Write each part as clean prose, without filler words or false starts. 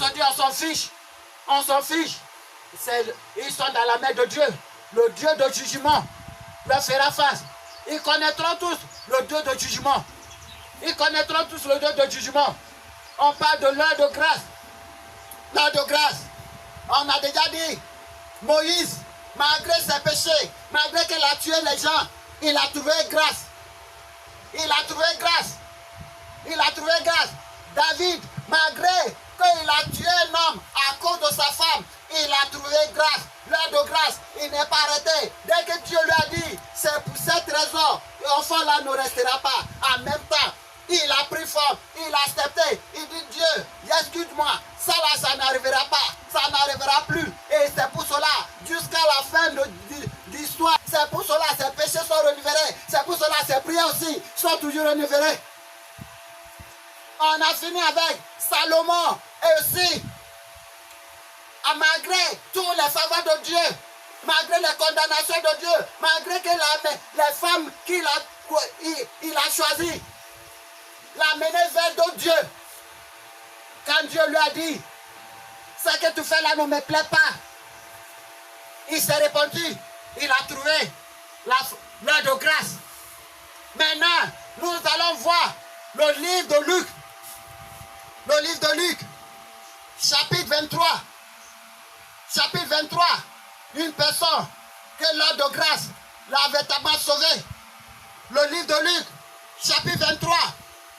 ont dit on s'en fiche. On s'en fiche. Ils sont dans la main de Dieu. Le Dieu de jugement leur fera face. Ils connaîtront tous le Dieu de jugement. Ils connaîtront tous le Dieu de jugement. On parle de l'heure de grâce. L'heure de grâce. On a déjà dit, Moïse, malgré ses péchés, malgré qu'il a tué les gens, il a trouvé grâce. Il a trouvé grâce. Il a trouvé grâce. David, malgré qu'il a tué un homme à cause de sa femme, il a trouvé grâce. L'heure de grâce, il n'est pas arrêté. Dès que Dieu lui a dit, c'est pour cette raison, l'enfant là ne restera pas. En même temps, il a pris forme, il a accepté. Il dit, Dieu, excuse-moi, ça là, ça n'arrivera pas. Ça n'arrivera plus. Et c'est pour cela, jusqu'à la fin de l'histoire, c'est pour cela, ses péchés sont renouvelés. C'est pour cela, ses prières aussi sont toujours renouvelées. On a fini avec Salomon et aussi, malgré toutes les faveurs de Dieu, malgré les condamnations de Dieu, malgré que les femmes qu'il a choisies, l'a mené vers d'autres dieux. Quand Dieu lui a dit, ce que tu fais là ne me plaît pas, il s'est répandu, il a trouvé l'heure de grâce. Maintenant, nous allons voir le livre de Luc. Le livre de Luc, chapitre 23. Chapitre 23. Une personne que l'heure de grâce l'avait tellement sauvée. Le livre de Luc, chapitre 23.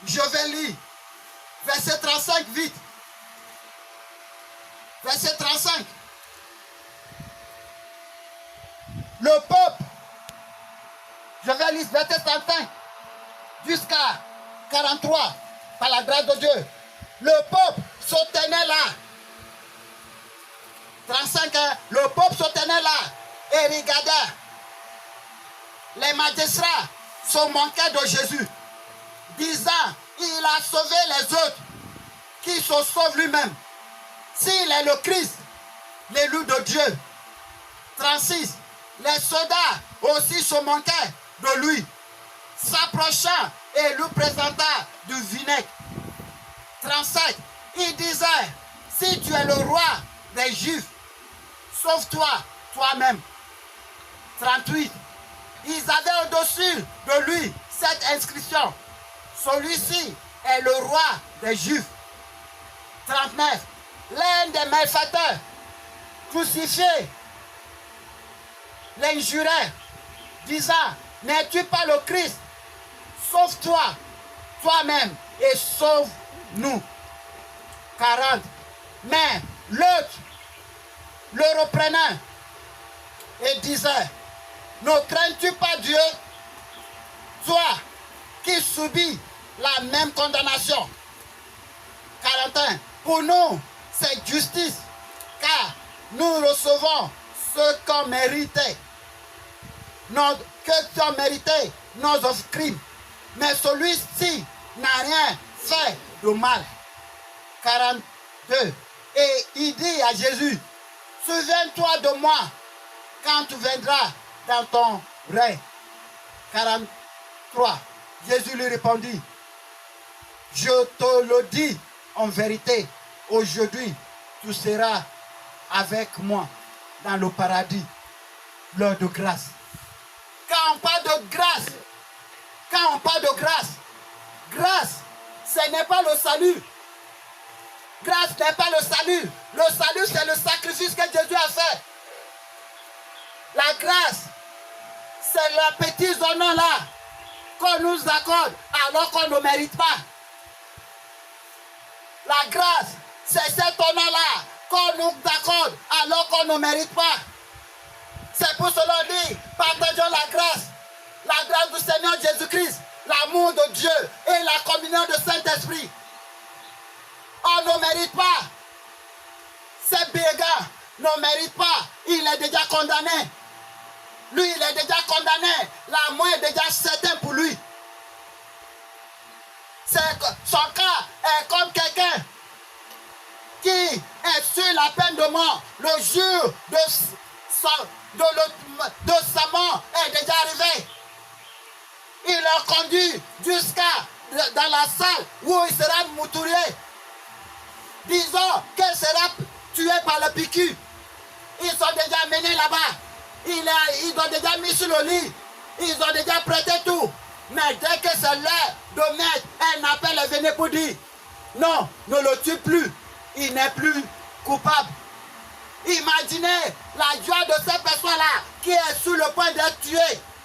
Je vais lire. Verset 35, vite. Verset 35. Le peuple, je vais lire verset 35 jusqu'à 43, par la grâce de Dieu. Le peuple se tenait là. 35 ans, le peuple se tenait là et regardait. Les magistrats se moquaient de Jésus, disant, il a sauvé les autres, qui se sauve lui-même. S'il est le Christ, l'élu de Dieu. 36. Les soldats aussi se moquaient de lui, s'approchant et lui présentant du vinaigre. 37. Il disait, si tu es le roi des Juifs, sauve-toi toi-même. 38. Ils avaient au-dessus de lui cette inscription. Celui-ci est le roi des Juifs. 39. L'un des malfaiteurs crucifiés l'injurait, disant, n'es-tu pas le Christ? Sauve-toi toi-même et sauve-nous. 40. Mais l'autre le reprenant et disait, ne crains-tu pas Dieu, toi qui subis la même condamnation? 41. Pour nous, c'est justice, car nous recevons ce qu'on méritait, que méritait nos crimes. Mais celui-ci n'a rien fait de mal. 42. Et il dit à Jésus, souviens-toi de moi quand tu viendras dans ton règne. 43. Jésus lui répondit, je te le dis en vérité, aujourd'hui tu seras avec moi dans le paradis, l'heure de grâce. Quand on parle de grâce, grâce, ce n'est pas le salut. Grâce n'est pas le salut. Le salut, c'est le sacrifice que Jésus a fait. La grâce, c'est le petit honneur là qu'on nous accorde alors qu'on ne mérite pas. La grâce, c'est cet honneur là qu'on nous accorde alors qu'on ne mérite pas. C'est pour cela qu'on dit, partageons la grâce du Seigneur Jésus-Christ, l'amour de Dieu et la communion du Saint-Esprit. On ne mérite pas. Ce bégat ne mérite pas. Il est déjà condamné. Lui, il est déjà condamné. La mort est déjà certaine pour lui. Son cas est comme quelqu'un qui est sur la peine de mort. Le jour de sa mort est déjà arrivé. Il l'a conduit jusqu'à dans la salle où il sera mouturé. disons qu'elle sera tuée par le piqûre. Ils sont déjà amenés là-bas. Ils ont déjà mis sur le lit. Ils ont déjà prêté tout. Mais dès que c'est l'heure de mettre un appel à venir pour dire non, ne le tue plus. Il n'est plus coupable. Imaginez la joie de cette personne-là qui est sur le point d'être tuée.